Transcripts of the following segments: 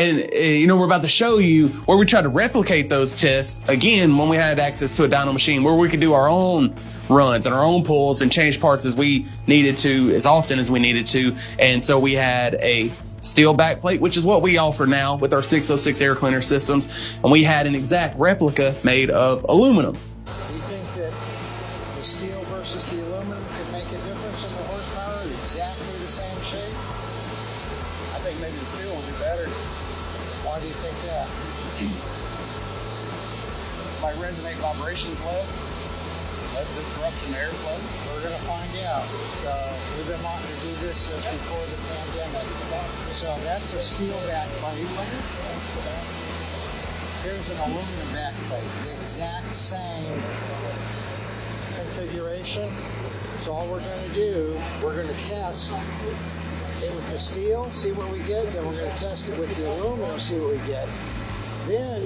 And, we're about to show you where we tried to replicate those tests again when we had access to a dyno machine where we could do our own runs and our own pulls and change parts as we needed to, as often as we needed to. And so we had a steel backplate, which is what we offer now with our 606 air cleaner systems. And we had an exact replica made of aluminum. Do you think that the steel versus the aluminum could make a difference in the horsepower? Exactly the same shape? I think maybe the steel would be better. Why do you think that? Like resonate vibrations less disruption to airflow. We're going to find out. So we've been wanting to do this since before the pandemic. So that's a steel backplate. Here's an aluminum backplate. The exact same configuration. So all we're going to do, we're going to test it with the steel, see what we get. Then we're going to test it with the aluminum, see what we get. Then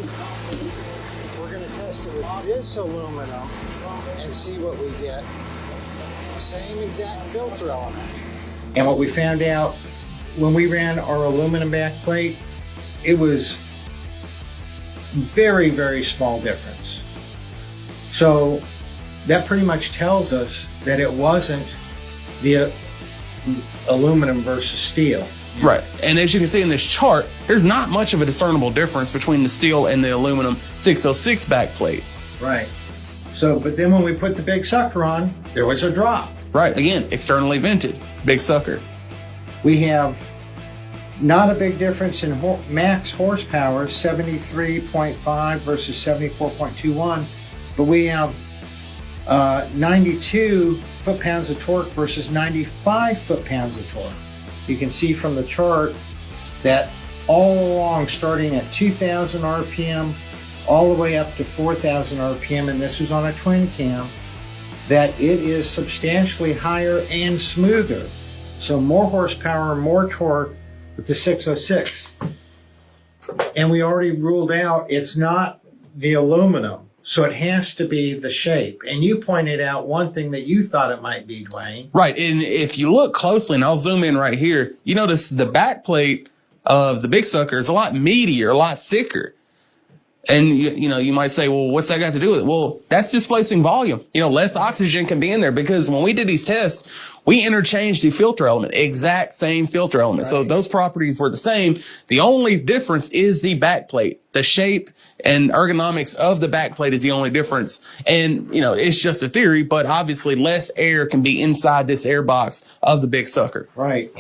we're going to test it with this aluminum and see what we get. Same exact filter element. And what we found out when we ran our aluminum backplate, it was very, very small difference. So that pretty much tells us that it wasn't the aluminum versus steel. Right. And as you can see in this chart, there's not much of a discernible difference between the steel and the aluminum 606 backplate. Right. So, but then when we put the big sucker on, there was a drop. Right. Again, externally vented, big sucker. We have not a big difference in max horsepower, 73.5 versus 74.21, but we have 92 foot-pounds of torque versus 95 foot-pounds of torque. You can see from the chart that all along, starting at 2,000 RPM, all the way up to 4,000 RPM, and this was on a twin cam, that it is substantially higher and smoother. So more horsepower, more torque with the 606. And we already ruled out it's not the aluminum, so it has to be the shape. And you pointed out one thing that you thought it might be, Dwayne. Right. And if you look closely, and I'll zoom in right here, you notice the back plate of the big sucker is a lot meatier, a lot thicker. And, you might say, well, what's that got to do with it? Well, that's displacing volume. Less oxygen can be in there because when we did these tests, we interchanged the filter element, exact same filter element. Right. So those properties were the same. The only difference is the backplate. The shape and ergonomics of the backplate is the only difference. And, it's just a theory, but obviously less air can be inside this air box of the big sucker. Right.